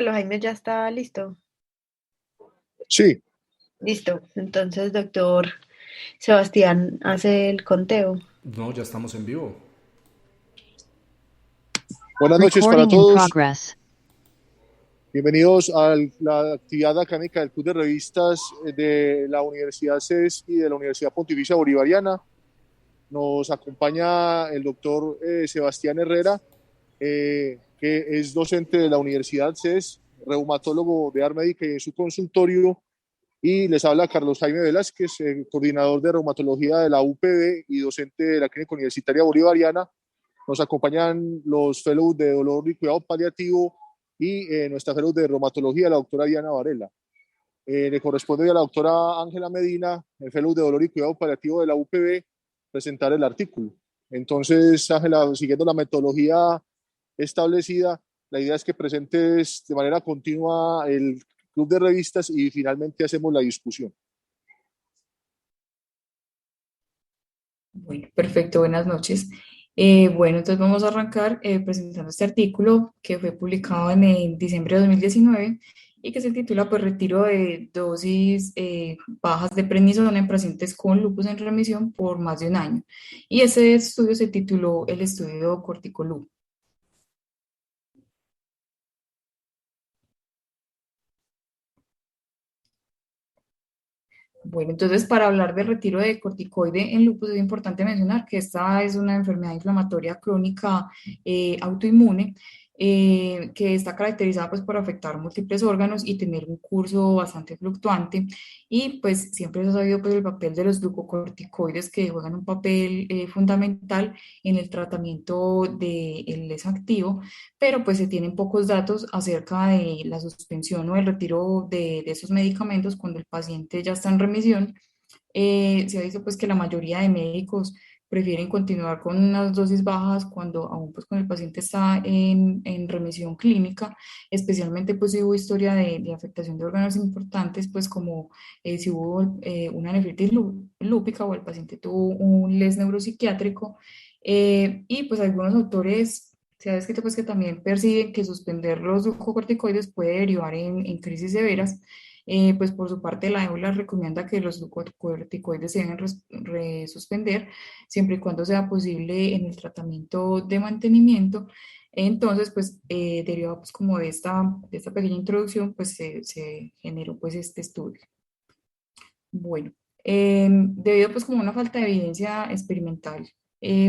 Lo Jaime ya está listo. Sí, Listo. Entonces, doctor Sebastián hace el conteo. No, ya estamos en vivo. buenas noches para Recording in todos. progress. Bienvenidos a la actividad académica del Club de Revistas de la Universidad CES y de la Universidad Pontificia Bolivariana. Nos acompaña el doctor Sebastián Herrera, que es docente de la Universidad CES, reumatólogo de Armédica y en su consultorio. Y les habla Carlos Jaime Velázquez, coordinador de reumatología de la UPB y docente de la Clínica Universitaria Bolivariana. Nos acompañan los fellows de dolor y cuidado paliativo y nuestra fellow de reumatología, la doctora Diana Varela. Le corresponde a la doctora Ángela Medina, el fellow de dolor y cuidado paliativo de la UPB, presentar el artículo. Entonces, Ángela, siguiendo la metodología establecida, la idea es que presentes de manera continua el club de revistas y finalmente hacemos la discusión. Bueno, perfecto, buenas noches. Bueno, entonces vamos a arrancar presentando este artículo que fue publicado en diciembre de 2019 y que se titula pues Retiro de dosis bajas de prednisona en pacientes con lupus en remisión por más de un año. Y ese estudio se tituló el estudio Corticolup. Bueno, entonces para hablar del retiro de corticoide en lupus es importante mencionar que esta es una enfermedad inflamatoria crónica autoinmune que está caracterizada pues por afectar múltiples órganos y tener un curso bastante fluctuante y pues siempre se ha sabido pues el papel de los glucocorticoides que juegan un papel fundamental en el tratamiento del les activo, pero pues se tienen pocos datos acerca de la suspensión o el retiro de esos medicamentos cuando el paciente ya está en remisión. Se ha visto pues que la mayoría de médicos prefieren continuar con unas dosis bajas cuando aún pues con el paciente está en remisión clínica, especialmente pues si hubo historia de afectación de órganos importantes, pues como si hubo una nefritis lúpica o el paciente tuvo un les neuropsiquiátrico. Y pues algunos autores se ha descrito pues que también perciben que suspender los glucocorticoides puede derivar en crisis severas. Pues por su parte la EULA recomienda que los glucocorticoides se deben resuspender siempre y cuando sea posible en el tratamiento de mantenimiento. Entonces, pues derivado pues como de esta pequeña introducción, pues se generó pues este estudio. Bueno, debido pues como a una falta de evidencia experimental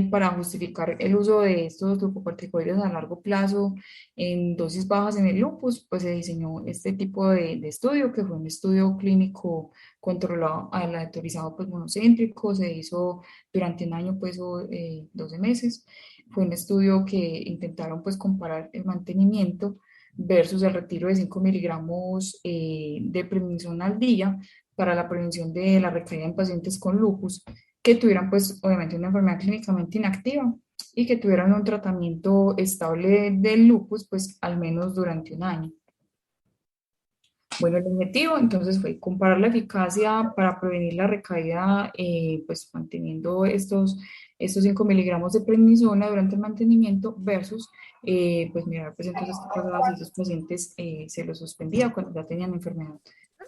para justificar el uso de estos glucocorticoides a largo plazo en dosis bajas en el lupus, pues se diseñó este tipo de estudio, que fue un estudio clínico controlado, aleatorizado, pues monocéntrico, se hizo durante un año, pues o 12 meses. Fue un estudio que intentaron pues comparar el mantenimiento versus el retiro de 5 miligramos de prednisona al día para la prevención de la recaída en pacientes con lupus que tuvieran pues obviamente una enfermedad clínicamente inactiva y que tuvieran un tratamiento estable del lupus pues al menos durante un año. Bueno, el objetivo entonces fue comparar la eficacia para prevenir la recaída, pues manteniendo estos 5 miligramos de prednisona durante el mantenimiento versus, pues mirar, pues entonces qué pasaba si esos pacientes se los suspendía cuando ya tenían enfermedad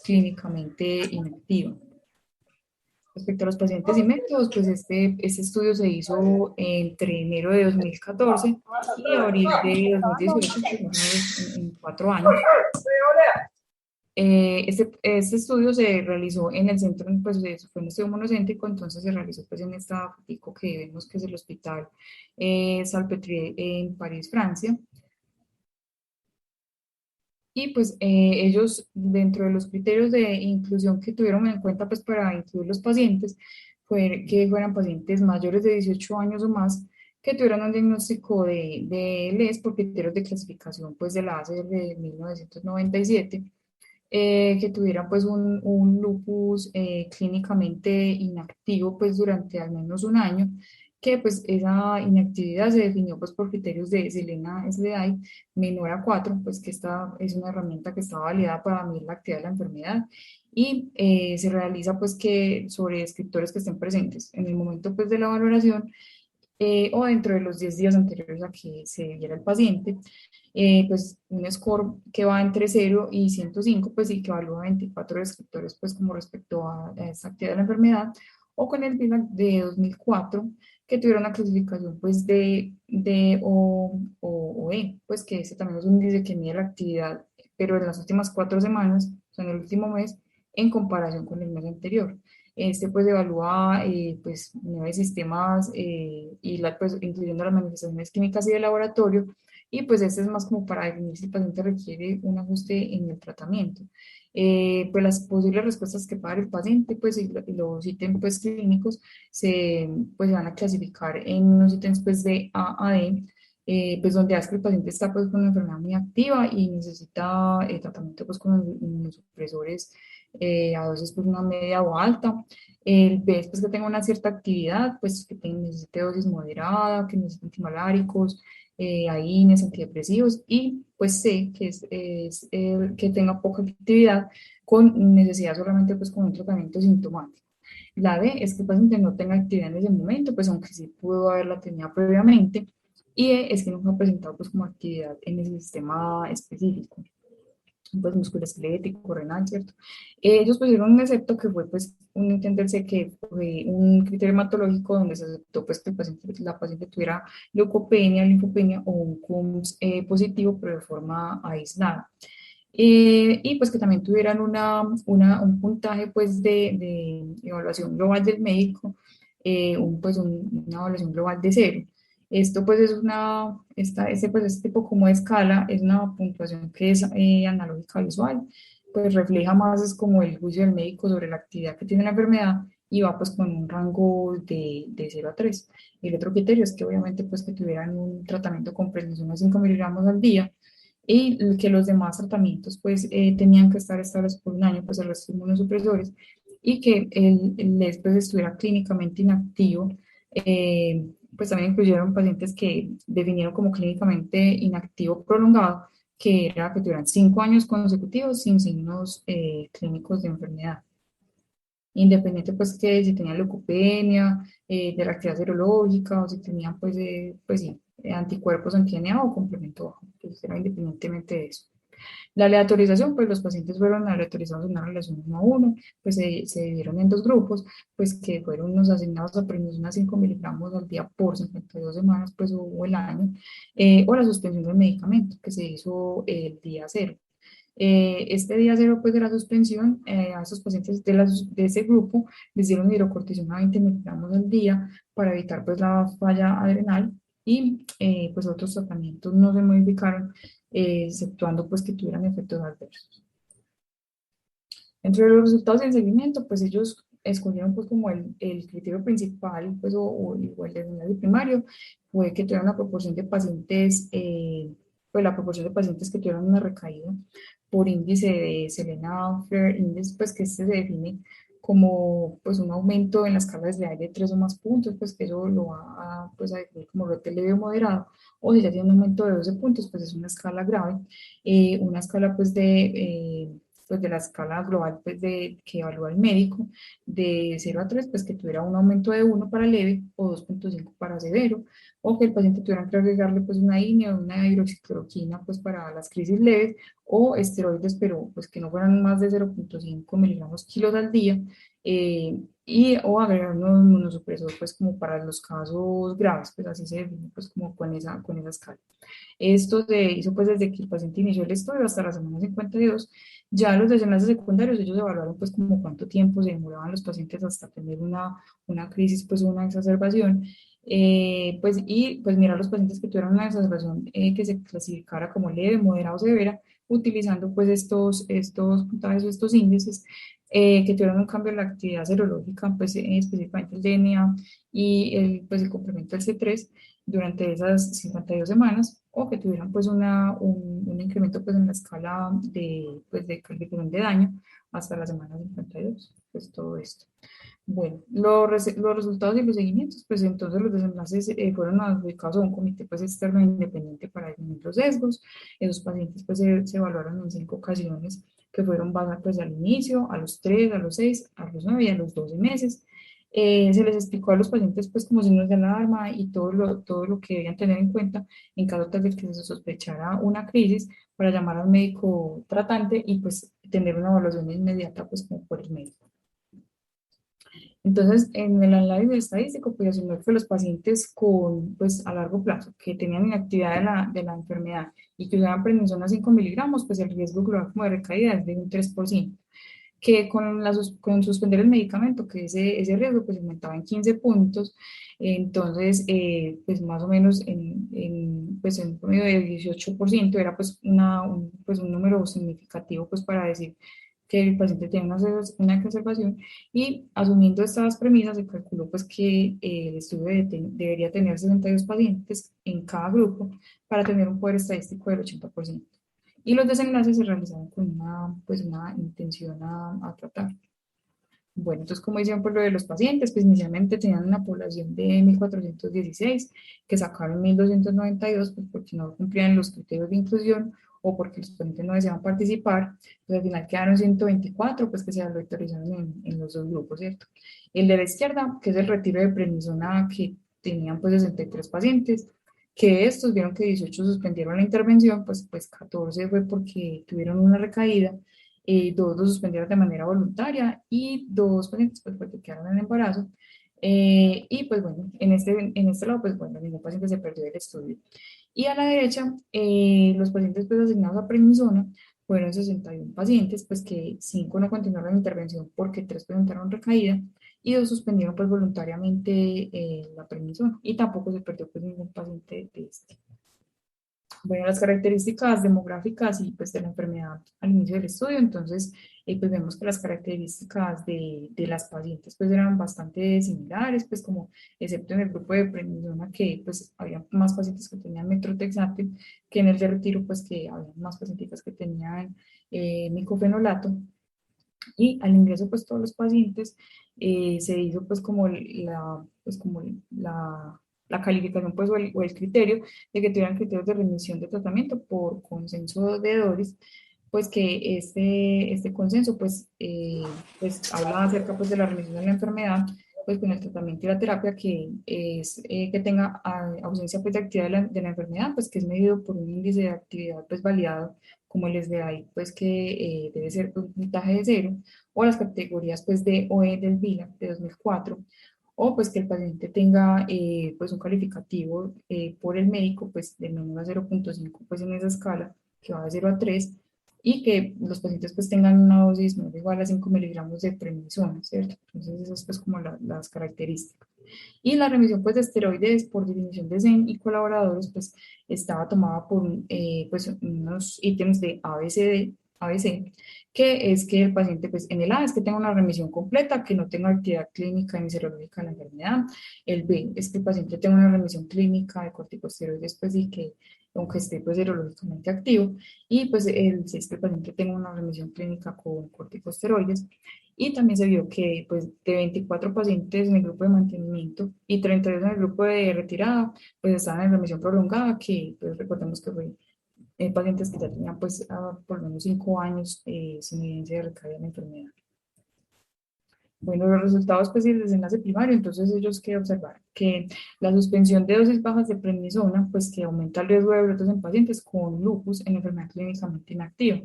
clínicamente inactiva. Respecto a los pacientes y métodos, pues este estudio se hizo entre enero de 2014 y abril de 2018, pues más o menos en 4 años. Este estudio se realizó en el centro, pues fue un estudio monocéntrico, entonces se realizó pues en esta fotico que vemos que es el hospital Salpêtrière en París, Francia. Y pues ellos, dentro de los criterios de inclusión que tuvieron en cuenta pues para incluir los pacientes, fue que fueran pacientes mayores de 18 años o más que tuvieran un diagnóstico de LES por criterios de clasificación pues de la ACR de 1997, que tuvieran pues un lupus clínicamente inactivo pues durante al menos un año, que pues esa inactividad se definió pues por criterios de Selena SDI menor a 4 pues que esta es una herramienta que está validada para medir la actividad de la enfermedad y se realiza pues que sobre descriptores que estén presentes. En el momento pues de la valoración o dentro de los 10 días anteriores a que se viera el paciente, pues un score que va entre 0 y 105, pues sí que evalúa 24 descriptores, pues como respecto a esta actividad de la enfermedad, o con el BIMAC de 2004, que tuviera una clasificación pues de o E, pues que ese también es un índice que mide la actividad, pero en las últimas 4 semanas, o sea, en el último mes, en comparación con el mes anterior. Este pues evalúa pues 9 sistemas y pues, incluyendo las manifestaciones químicas y de laboratorio, y pues este es más como para definir si el paciente requiere un ajuste en el tratamiento. Pues las posibles respuestas que pueda dar el paciente, pues y los ítems pues, clínicos pues, se van a clasificar en unos ítems pues, de A a D, pues donde hace que el paciente está pues, con una enfermedad muy activa y necesita tratamiento pues, con inmunosupresores a dosis pues, una media o alta. El B es pues, que tenga una cierta actividad, pues que necesite dosis moderada, que necesite antimaláricos, AINES, antidepresivos, y pues C, es el que tenga poca actividad con necesidad solamente pues con un tratamiento sintomático. La D es que el paciente no tenga actividad en ese momento, pues aunque sí pudo haberla tenido previamente, y E es que no ha presentado pues como actividad en ese sistema específico, pues musculoesquelético, renal, ¿cierto? Ellos pusieron un excepto que fue pues un entenderse que fue un criterio hematológico donde se aceptó pues que la paciente tuviera leucopenia, linfopenia o un CUMS positivo pero de forma aislada. Y pues que también tuvieran un puntaje pues de evaluación global del médico, una evaluación global de 0. Esto pues es pues este tipo como de escala es una puntuación que es analógica visual, pues refleja más es como el juicio del médico sobre la actividad que tiene la enfermedad y va pues con un rango de 0 a 3. El otro criterio es que obviamente pues que tuvieran un tratamiento con prednisona de 5 miligramos al día y que los demás tratamientos pues tenían que estar estables por un año, pues el resto de inmunosupresores, y que el LES pues estuviera clínicamente inactivo. Pues también incluyeron pacientes que definieron como clínicamente inactivo prolongado, que era que tuvieran 5 años consecutivos sin signos clínicos de enfermedad. Independiente pues que si tenían leucopenia, de la actividad serológica o si tenían pues sí, anticuerpos anti-DNA o complemento bajo, pues era independientemente de eso. La aleatorización, pues los pacientes fueron aleatorizados en una relación 1 a 1, pues se dividieron en 2 grupos, pues que fueron unos asignados a prednisona 5 miligramos al día por 52 semanas, pues o el año, o la suspensión del medicamento, que se hizo el día 0. Este día 0 pues, de la suspensión, a esos pacientes de ese grupo les dieron hidrocortisona 20 miligramos al día para evitar pues, la falla adrenal y pues otros tratamientos no se modificaron, exceptuando pues, que tuvieran efectos adversos. Entre los resultados del seguimiento, pues ellos escogieron pues como el criterio principal, pues o el de primario, fue que tuvieran una proporción de pacientes, pues la proporción de pacientes que tuvieron una recaída por índice de Selena-Flair Index, pues que este se define como pues un aumento en las cargas de aire de 3 o más puntos, pues que eso lo va pues, a definir como brote leve o moderado, o si ya tiene un aumento de 12 puntos, pues es una escala grave, una escala pues de la escala global pues que evalúa el médico, de 0 a 3, pues que tuviera un aumento de 1 para leve o 2,5 para severo, o que el paciente tuviera que agregarle pues una INE o una hidroxicloroquina pues para las crisis leves, o esteroides, pero pues que no fueran más de 0,5 miligramos kilos al día, o agregar unos inmunosupresores pues como para los casos graves, pues así se define pues como con esa escala. Esto se hizo pues desde que el paciente inició el estudio hasta la semana 52. Ya los desenlaces secundarios, ellos evaluaron pues como cuánto tiempo se demoraban los pacientes hasta tener una crisis, pues una exacerbación. Pues, y pues mirar los pacientes que tuvieron una exacerbación que se clasificara como leve, moderada o severa, utilizando pues estos puntajes o estos índices que tuvieron un cambio en la actividad serológica, pues específicamente el DNA y pues el complemento del C3 durante esas 52 semanas, o que tuvieran pues un incremento pues en la escala pues, de calificación de daño hasta la semana 52, pues todo esto. Bueno, los resultados y los seguimientos, pues entonces los desenlaces fueron adjudicados a un comité pues externo e independiente para definir los sesgos. Esos pacientes pues se evaluaron en 5 ocasiones que fueron basadas pues al inicio, a los 3, a los 6, a los 9 y a los 12 meses. se les explicó a los pacientes pues como signos de alarma y todo lo que debían tener en cuenta en caso tal de que se sospechara una crisis para llamar al médico tratante y pues tener una evaluación inmediata pues como por el médico. Entonces, en el análisis estadístico, pues asumió que los pacientes con, pues a largo plazo, que tenían inactividad de la enfermedad y que usaban prednisona 5 miligramos, pues el riesgo global como de recaída es de un 3%, que con, con suspender el medicamento, que ese riesgo pues aumentaba en 15 puntos, entonces, pues más o menos pues en un promedio de 18% era pues, pues un número significativo pues para decir que el paciente tiene una exacerbación y asumiendo estas premisas se calculó pues que el estudio debería tener 62 pacientes en cada grupo para tener un poder estadístico del 80%. Y los desenlaces se realizaron con pues una intención a tratar. Bueno, entonces, como decían, por lo de los pacientes, pues inicialmente tenían una población de 1.416 que sacaron 1.292 pues porque no cumplían los criterios de inclusión o porque los pacientes no deseaban participar, pues al final quedaron 124 pues que se autorizaron en los dos grupos, ¿cierto? El de la izquierda, que es el retiro de prednisona, que tenían pues 63 pacientes, que estos vieron que 18 suspendieron la intervención, pues 14 fue porque tuvieron una recaída, dos lo suspendieron de manera voluntaria y dos pacientes pues porque quedaron en embarazo. Y pues bueno, en este lado pues bueno, ningún paciente se perdió del estudio. Y a la derecha, los pacientes pues asignados a prednisona fueron 61 pacientes, pues que 5 no continuaron la intervención porque 3 presentaron recaída y 2 suspendieron pues voluntariamente la prednisona y tampoco se perdió pues ningún paciente de este. Bueno, las características demográficas y pues de la enfermedad al inicio del estudio, entonces pues vemos que las características de las pacientes pues eran bastante similares, pues como excepto en el grupo de prednisona que pues había más pacientes que tenían metrotexate que en el de retiro pues que había más pacientes que tenían micofenolato y al ingreso pues todos los pacientes se hizo pues como la calificación pues o el criterio de que tuvieran criterios de remisión de tratamiento por consenso de Doris, pues que este consenso pues habla acerca pues de la remisión de la enfermedad pues con el tratamiento y la terapia que es que tenga ausencia pues de actividad de la enfermedad pues que es medido por un índice de actividad pues validado como el SDI, pues que debe ser un puntaje de cero, o las categorías pues D o E del VILA de 2004, o pues que el paciente tenga pues un calificativo por el médico pues de menor a 0.5 pues en esa escala que va de 0 a 3 y que los pacientes pues tengan una dosis no igual a 5 miligramos de prednisona, ¿cierto? Entonces esas pues como las características. Y la remisión pues, de esteroides, por definición de CEN y colaboradores, pues estaba tomada por pues, unos ítems de ABC, que es que el paciente, pues en el A es que tenga una remisión completa, que no tenga actividad clínica ni serológica de la enfermedad. El B es que el paciente tenga una remisión clínica de corticosteroides, pues y que aunque esté pues serológicamente activo. Y pues el C es que el paciente tenga una remisión clínica con corticosteroides. Y también se vio que pues, de 24 pacientes en el grupo de mantenimiento y 32 en el grupo de retirada, pues estaban en remisión prolongada, que pues, recordemos que fue pacientes que ya tenían pues por lo menos 5 años sin evidencia de recaída en la enfermedad. Bueno, los resultados pues del desenlace primario, entonces ellos que observar que la suspensión de dosis bajas de prednisona, pues que aumenta el riesgo de brotes en pacientes con lupus en enfermedad clínicamente inactiva.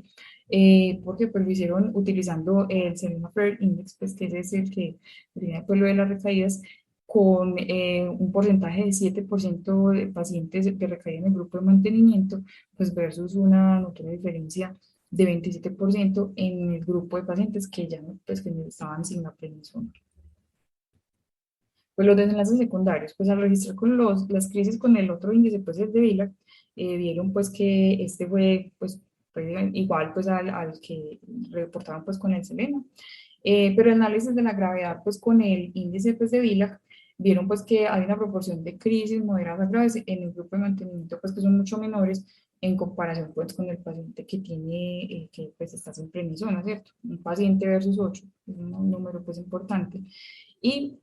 Porque pues lo hicieron utilizando el Selena Flare Index, pues que ese es el que tiene pues lo de las recaídas, con un porcentaje de 7% de pacientes que recaían en el grupo de mantenimiento, pues versus una notoria diferencia de 27% en el grupo de pacientes que ya no, pues, que estaban sin la prednisona. Pues los desenlaces secundarios, pues al registrar con las crisis con el otro índice, pues el de Villard, vieron pues que este fue igual pues al que reportaron pues con el Selena. Pero el análisis de la gravedad pues con el índice pues de Villard, vieron pues que hay una proporción de crisis moderadas a graves en el grupo de mantenimiento pues que son mucho menores en comparación pues con el paciente que tiene, que pues está sin prednisona, ¿cierto? Un paciente versus 8, es un número pues importante. Y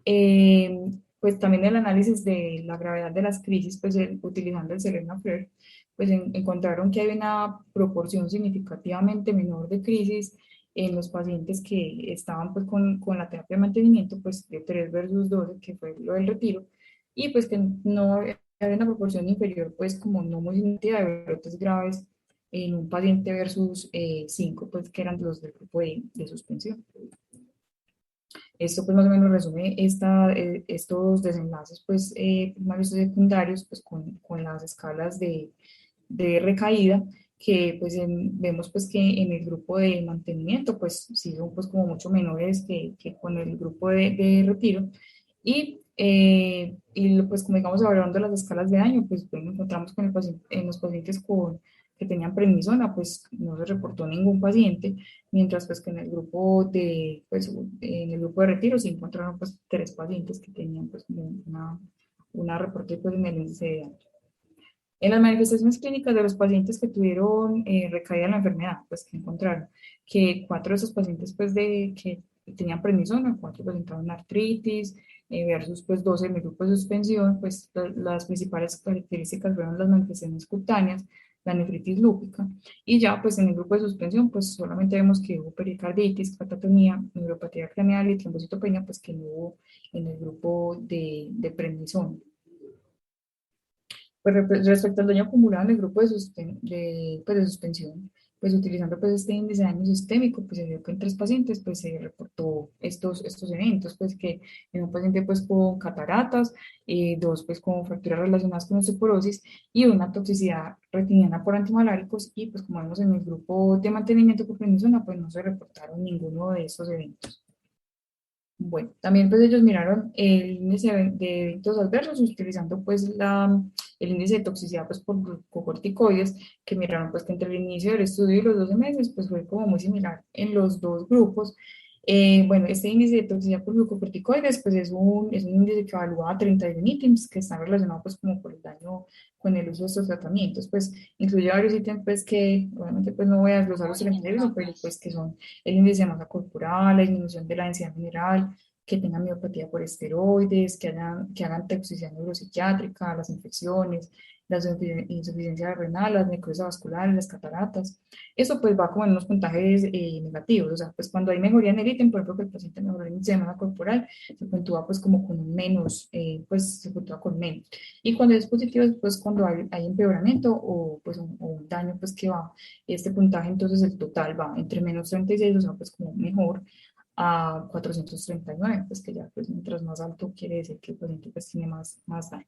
pues también el análisis de la gravedad de las crisis, pues utilizando el Selena Flare, pues encontraron que hay una proporción significativamente menor de crisis en los pacientes que estaban pues con la terapia de mantenimiento, pues de 3 versus 12, que fue lo del retiro, y pues que no había una proporción inferior, pues como no muy significativa de brotes graves en un paciente versus 5, pues que eran los del grupo de suspensión. Esto pues más o menos resume estos desenlaces pues primarios y secundarios pues con las escalas de recaída que pues vemos pues que en el grupo de mantenimiento pues sí son pues como mucho menores que con el grupo de retiro pues como digamos hablando de las escalas de daño pues bueno, encontramos con en los pacientes que tenían prednisona pues no se reportó ningún paciente mientras pues que en el grupo en el grupo de retiro se encontraron pues 3 pacientes que tenían pues como una reporte pues en el índice de daño. En las manifestaciones clínicas de los pacientes que tuvieron recaída en la enfermedad, pues que encontraron que 4 de esos pacientes que tenían prednisona, 4 presentaban artritis, versus pues 12 en el grupo de suspensión, pues las principales características fueron las manifestaciones cutáneas, la nefritis lúpica, y ya pues en el grupo de suspensión pues solamente vemos que hubo pericarditis, catatonia, neuropatía craneal y trombocitopenia, pues que no hubo en el grupo de prednisona. Pues respecto al daño acumulado en el grupo pues, de suspensión, pues utilizando pues este índice de daño sistémico, pues se vio que en 3 pacientes pues se reportó estos eventos, pues que en un paciente pues con cataratas, 2 pues con fracturas relacionadas con osteoporosis y una toxicidad retiniana por antimaláricos y pues como vemos en el grupo de mantenimiento por prednisona pues no se reportaron ninguno de estos eventos. Bueno, también pues ellos miraron el índice de eventos adversos utilizando pues el índice de toxicidad pues por glucocorticoides que miraron pues que entre el inicio del estudio y los 12 meses pues fue como muy similar en los 2 grupos. Bueno, este índice de toxicidad por glucocorticoides pues es un índice que evalúa 31 ítems que están relacionados pues como por el daño con el uso de estos tratamientos, pues incluye varios ítems pues que obviamente pues no voy a desglosar los 31, pero pues que son el índice de masa corporal, la disminución de la densidad mineral, que tengan miopatía por esteroides, que hagan toxicidad neuropsiquiátrica, las infecciones, la insuficiencia renal, las necrosis vasculares, las cataratas. Eso pues va como en unos puntajes negativos, o sea, pues cuando hay mejoría en el ítem, por ejemplo, que el paciente mejora el índice de masa corporal, se puntúa pues como con un menos, pues se puntúa con menos. Y cuando es positivo, pues cuando hay empeoramiento o pues o un daño pues que va este puntaje, entonces el total va entre menos 36, o sea, pues como mejor, a 439, pues que ya pues mientras más alto quiere decir que el paciente pues tiene más daño.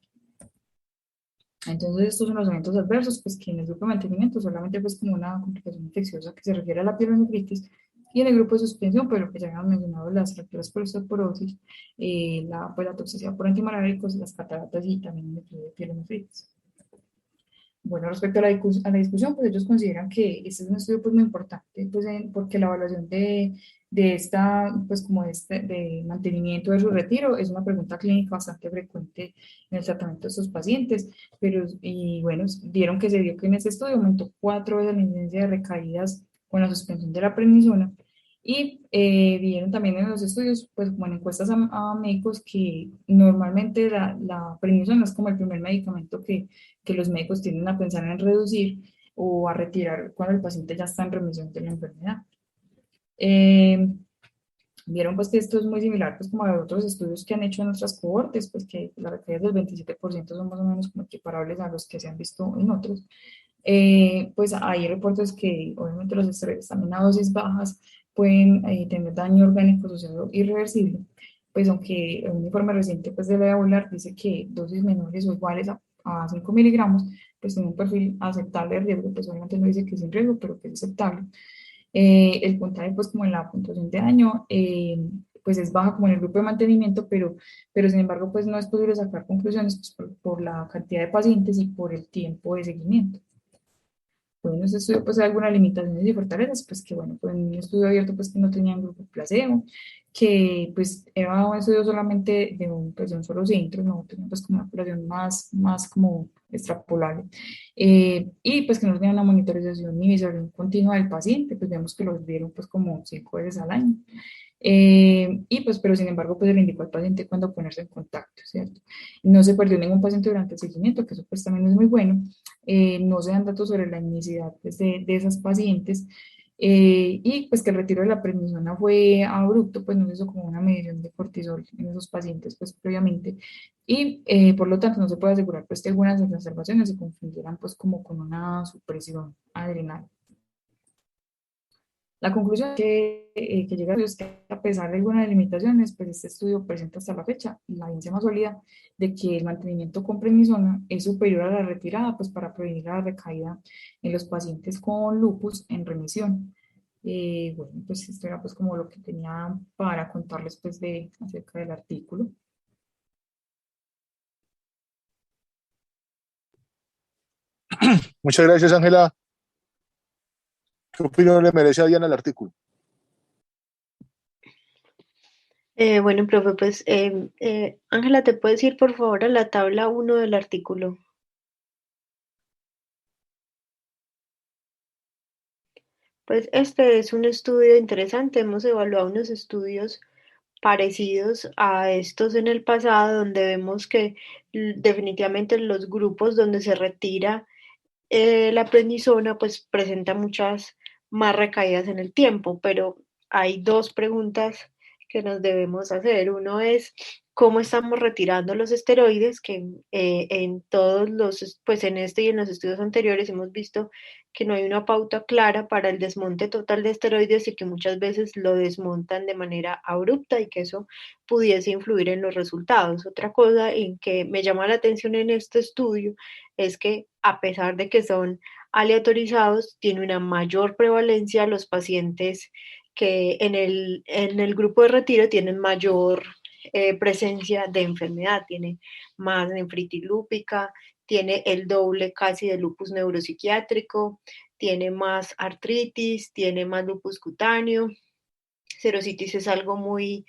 Entonces estos son los eventos adversos, pues que en el grupo de mantenimiento solamente pues como una complicación infecciosa que se refiere a la pielonefritis, y en el grupo de suspensión, pues lo que ya habíamos mencionado, las fracturas por osteoporosis, pues, la toxicidad por antimaláricos, las cataratas y también el estudio de pielonefritis. Bueno, respecto a la discusión, pues ellos consideran que este es un estudio pues muy importante, pues porque la evaluación de esta, pues como de mantenimiento de su retiro es una pregunta clínica bastante frecuente en el tratamiento de estos pacientes, pero y bueno, vieron que se dio que en este estudio aumentó 4 veces la incidencia de recaídas con la suspensión de la prednisona y vieron también en los estudios, pues como en encuestas a médicos que normalmente la prednisona es como el primer medicamento que los médicos tienden a pensar en reducir o a retirar cuando el paciente ya está en remisión de la enfermedad. Eh, Vieron pues que esto es muy similar pues como a otros estudios que han hecho en otras cohortes, pues que las recaídas del 27% son más o menos como equiparables a los que se han visto en otros. Pues hay reportes que obviamente los esteroides también a dosis bajas pueden tener daño orgánico asociado irreversible, pues aunque un informe reciente pues de la EULAR dice que dosis menores o iguales a 5 miligramos pues tiene un perfil aceptable de riesgo, pues obviamente no dice que es sin riesgo, pero que es aceptable. El puntaje pues como en la puntuación de daño pues es baja como en el grupo de mantenimiento, pero sin embargo pues no es posible sacar conclusiones pues, por la cantidad de pacientes y por el tiempo de seguimiento. Bueno, ese estudio pues hay algunas limitaciones y fortalezas, pues que bueno, pues en un estudio abierto pues que no tenían grupo placebo, que pues era un estudio solamente pues, de un solo centro, no tenía pues como una población más como extrapolable, y pues que no tenía una monitorización ni visualización continua del paciente, pues vemos que los vieron pues como 5 veces al año. Y pues, pero sin embargo, pues se le indicó al paciente cuándo ponerse en contacto, ¿cierto? No se perdió ningún paciente durante el seguimiento, que eso pues también es muy bueno. No se dan datos sobre la etnicidad pues, de esas pacientes. y pues que el retiro de la prednisona fue abrupto, pues no se hizo como una medición de cortisol en esos pacientes pues previamente y por lo tanto no se puede asegurar pues que algunas exacerbaciones se confundieran pues como con una supresión adrenal. La conclusión que llega es que a pesar de algunas limitaciones, pues este estudio presenta hasta la fecha la evidencia más sólida de que el mantenimiento con prednisona es superior a la retirada, pues para prevenir la recaída en los pacientes con lupus en remisión. Bueno, pues esto era pues como lo que tenía para contarles pues de acerca del artículo. Muchas gracias, Ángela. ¿Qué opinión le merece a Diana el artículo? Bueno, profe, pues Ángela, ¿te puedes ir por favor a la tabla uno del artículo? Pues este es un estudio interesante. Hemos evaluado unos estudios parecidos a estos en el pasado, donde vemos que definitivamente los grupos donde se retira la prednisona, pues presenta muchas más recaídas en el tiempo, pero hay dos preguntas que nos debemos hacer. Uno es cómo estamos retirando los esteroides, que en todos los, pues en este y en los estudios anteriores hemos visto que no hay una pauta clara para el desmonte total de esteroides y que muchas veces lo desmontan de manera abrupta y que eso pudiese influir en los resultados. Otra cosa en que me llama la atención en este estudio es que a pesar de que son aleatorizados, tiene una mayor prevalencia los pacientes que en el grupo de retiro tienen mayor presencia de enfermedad, tiene más nefritis lúpica, tiene el doble casi de lupus neuropsiquiátrico, tiene más artritis, tiene más lupus cutáneo, serositis es algo muy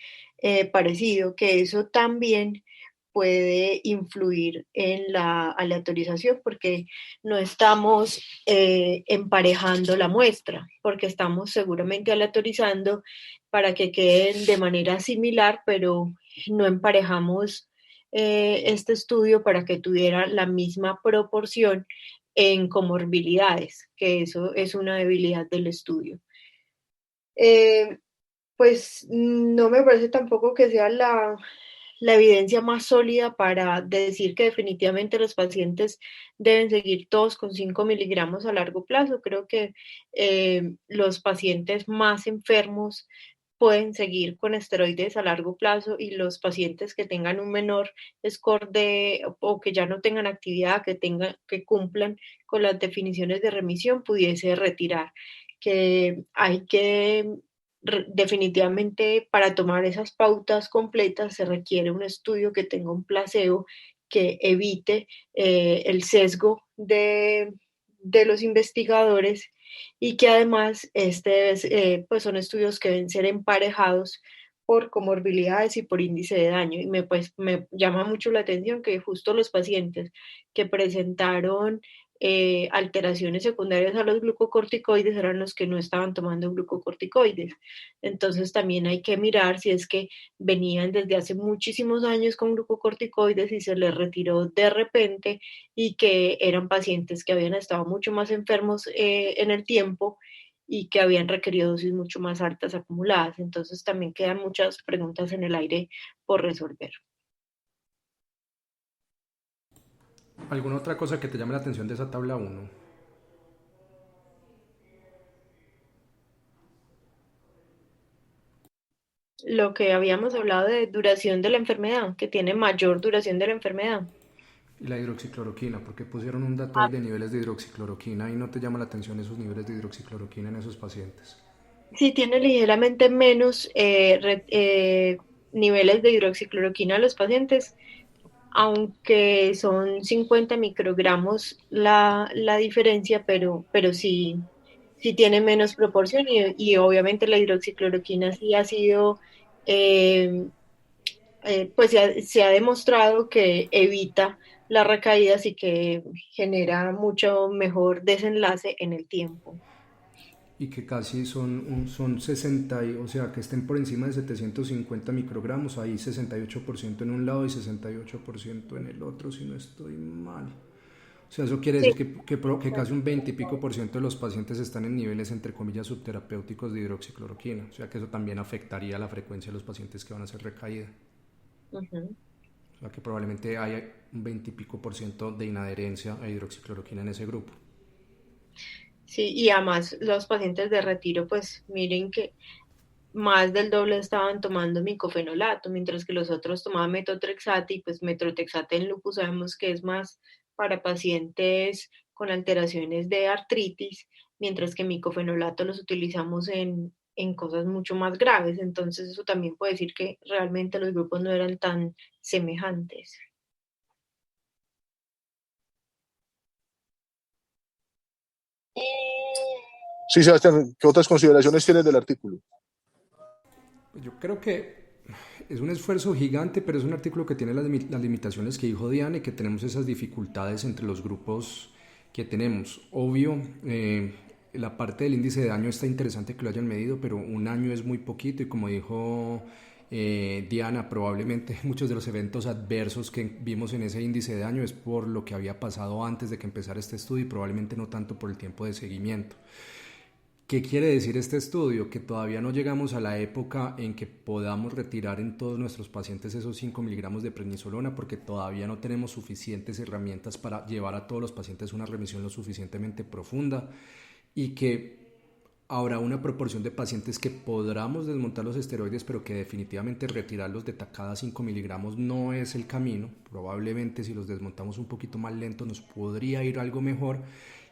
parecido, que eso también puede influir en la aleatorización porque no estamos emparejando la muestra, porque estamos seguramente aleatorizando para que queden de manera similar, pero no emparejamos este estudio para que tuviera la misma proporción en comorbilidades, que eso es una debilidad del estudio. Eh, pues no me parece tampoco que sea la evidencia más sólida para decir que definitivamente los pacientes deben seguir todos con 5 miligramos a largo plazo. Creo que los pacientes más enfermos pueden seguir con esteroides a largo plazo y los pacientes que tengan un menor score o que ya no tengan actividad, que cumplan con las definiciones de remisión, pudiese retirar. Que hay que definitivamente para tomar esas pautas completas se requiere un estudio que tenga un placebo que evite el sesgo de los investigadores y que además pues son estudios que deben ser emparejados por comorbilidades y por índice de daño. Y me llama mucho la atención que justo los pacientes que presentaron alteraciones secundarias a los glucocorticoides eran los que no estaban tomando glucocorticoides. Entonces también hay que mirar si es que venían desde hace muchísimos años con glucocorticoides y se les retiró de repente y que eran pacientes que habían estado mucho más enfermos en el tiempo y que habían requerido dosis mucho más altas acumuladas. Entonces también quedan muchas preguntas en el aire por resolver. ¿Alguna otra cosa que te llame la atención de esa tabla uno? Lo que habíamos hablado de duración de la enfermedad, que tiene mayor duración de la enfermedad. Y la hidroxicloroquina, porque pusieron un dato ahí de niveles de hidroxicloroquina y no te llama la atención esos niveles de hidroxicloroquina en esos pacientes. Sí, tiene ligeramente menos niveles de hidroxicloroquina a los pacientes, aunque son 50 microgramos la diferencia, pero sí, sí tiene menos proporción y obviamente la hidroxicloroquina sí ha sido, eh, pues se ha demostrado que evita las recaídas y que genera mucho mejor desenlace en el tiempo. Y que casi son 60, o sea, que estén por encima de 750 microgramos, ahí 68% en un lado y 68% en el otro, si no estoy mal. O sea, eso quiere Sí, decir que casi un 20 y pico por ciento de los pacientes están en niveles, entre comillas, subterapéuticos de hidroxicloroquina. O sea, que eso también afectaría la frecuencia de los pacientes que van a hacer recaída. ujú. O sea, que probablemente haya un 20 y pico por ciento de inadherencia a hidroxicloroquina en ese grupo. Sí, y además los pacientes de retiro, pues miren que más del doble estaban tomando micofenolato, mientras que los otros tomaban metotrexate y pues metotrexate en lupus sabemos que es más para pacientes con alteraciones de artritis, mientras que micofenolato los utilizamos en cosas mucho más graves. Entonces eso también puede decir que realmente los grupos no eran tan semejantes. Sí, Sebastián, ¿qué otras consideraciones tienes del artículo? Pues yo creo que es un esfuerzo gigante, pero es un artículo que tiene las limitaciones que dijo Diana y que tenemos esas dificultades entre los grupos que tenemos. Obvio, la parte del índice de daño está interesante que lo hayan medido, pero un año es muy poquito y como dijo Diana, probablemente muchos de los eventos adversos que vimos en ese índice de daño es por lo que había pasado antes de que empezara este estudio y probablemente no tanto por el tiempo de seguimiento. ¿Qué quiere decir este estudio? Que todavía no llegamos a la época en que podamos retirar en todos nuestros pacientes esos 5 miligramos de prednisolona porque todavía no tenemos suficientes herramientas para llevar a todos los pacientes una remisión lo suficientemente profunda y que habrá una proporción de pacientes que podamos desmontar los esteroides, pero que definitivamente retirarlos de cada 5 miligramos no es el camino. Probablemente si los desmontamos un poquito más lento nos podría ir algo mejor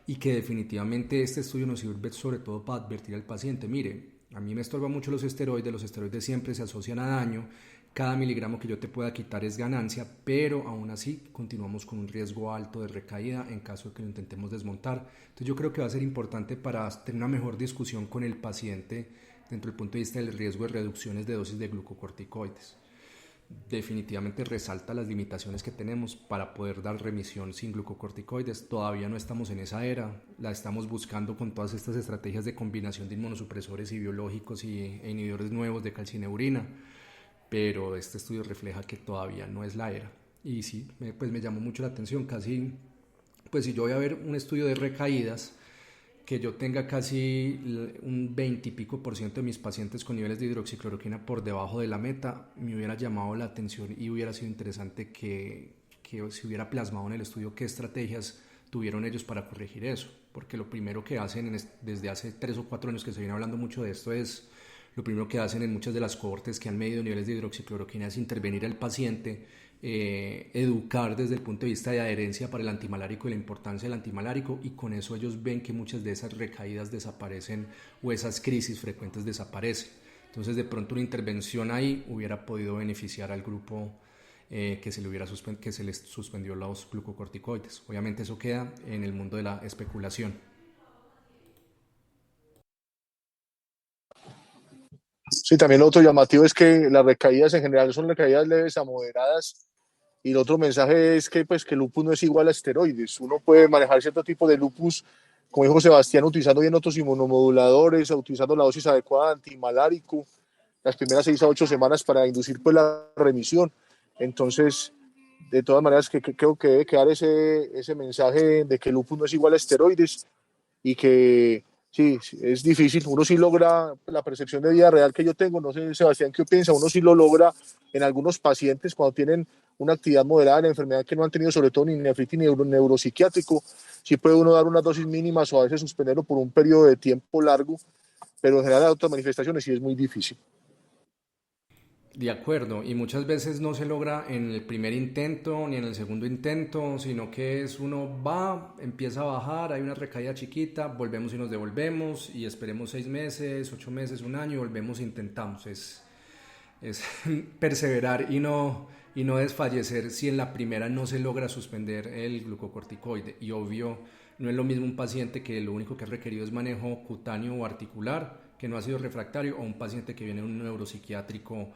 y que definitivamente este estudio nos sirve sobre todo para advertir al paciente, mire, a mí me estorban mucho los esteroides siempre se asocian a daño, cada miligramo que yo te pueda quitar es ganancia, pero aún así continuamos con un riesgo alto de recaída en caso de que lo intentemos desmontar. Entonces yo creo que va a ser importante para tener una mejor discusión con el paciente dentro del punto de vista del riesgo de reducciones de dosis de glucocorticoides. Definitivamente resalta las limitaciones que tenemos para poder dar remisión sin glucocorticoides. Todavía no estamos en esa era, la estamos buscando con todas estas estrategias de combinación de inmunosupresores y biológicos e inhibidores nuevos de calcineurina, pero este estudio refleja que todavía no es la era. Y sí, pues me llamó mucho la atención, casi, pues si yo voy a ver un estudio de recaídas, que yo tenga casi un 20 y pico por ciento de mis pacientes con niveles de hidroxicloroquina por debajo de la meta, me hubiera llamado la atención y hubiera sido interesante que se hubiera plasmado en el estudio qué estrategias tuvieron ellos para corregir eso, porque lo primero que hacen desde hace 3 o 4 años que se viene hablando mucho de esto es, lo primero que hacen en muchas de las cohortes que han medido niveles de hidroxicloroquina es intervenir al paciente, educar desde el punto de vista de adherencia para el antimalárico y la importancia del antimalárico, y con eso ellos ven que muchas de esas recaídas desaparecen o esas crisis frecuentes desaparecen. Entonces de pronto una intervención ahí hubiera podido beneficiar al grupo que se les suspendió los glucocorticoides. Obviamente eso queda en el mundo de la especulación. Sí, también lo otro llamativo es que las recaídas en general son recaídas leves a moderadas. Y el otro mensaje es que, pues, que el lupus no es igual a esteroides. Uno puede manejar cierto tipo de lupus, como dijo Sebastián, utilizando bien otros inmunomoduladores, utilizando la dosis adecuada de antimalárico, las primeras 6 a 8 semanas para inducir pues, la remisión. Entonces, de todas maneras, creo que debe quedar ese mensaje de que el lupus no es igual a esteroides y que sí, es difícil. Uno sí logra la percepción de vida real que yo tengo. No sé, Sebastián, ¿qué piensa? Uno sí lo logra en algunos pacientes cuando tienen una actividad moderada de la enfermedad que no han tenido sobre todo ni nefritis ni neuropsiquiátrico. Sí puede uno dar unas dosis mínimas o a veces suspenderlo por un periodo de tiempo largo, pero en general las otras manifestaciones sí es muy difícil. De acuerdo, y muchas veces no se logra en el primer intento ni en el segundo intento, sino que es uno va, empieza a bajar, hay una recaída chiquita, volvemos y nos devolvemos y esperemos 6 meses, 8 meses, un año y volvemos e intentamos. Es perseverar y no desfallecer si en la primera no se logra suspender el glucocorticoide. Y obvio, no es lo mismo un paciente que lo único que ha requerido es manejo cutáneo o articular, que no ha sido refractario, o un paciente que viene de un neuropsiquiátrico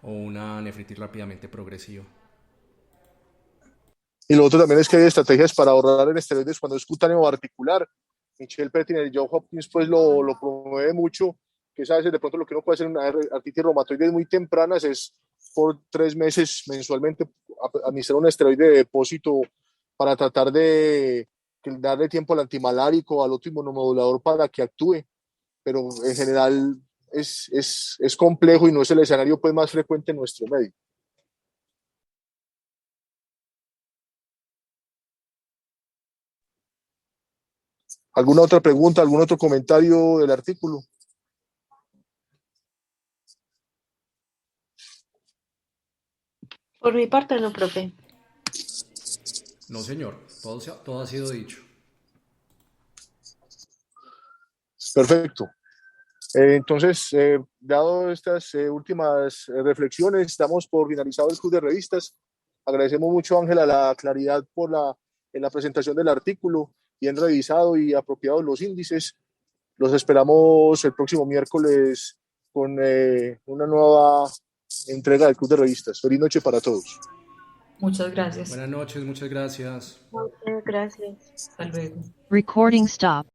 o una nefritis rápidamente progresiva. Y lo otro también es que hay estrategias para ahorrar en esteroides cuando es cutáneo o articular. Michelle Pettiner y John Hopkins pues lo promueve mucho, que es a veces de pronto lo que uno puede hacer en una artritis reumatoide muy tempranas es por 3 meses mensualmente administrar un esteroide de depósito para tratar de darle tiempo al antimalárico, al otro inmunomodulador para que actúe, pero en general es complejo y no es el escenario pues, más frecuente en nuestro medio. ¿Alguna otra pregunta, algún otro comentario del artículo? Por mi parte, no, profe. No, señor, todo ha sido dicho. Perfecto. Entonces, dado estas últimas reflexiones, damos por finalizado el Club de Revistas. Agradecemos mucho, Ángela, la claridad en la presentación del artículo, bien revisado y apropiados los índices. Los esperamos el próximo miércoles con una nueva entrega del Club de Revistas. Feliz noche para todos. Muchas gracias. Buenas noches, muchas gracias. Muchas gracias. Hasta luego. Recording stop.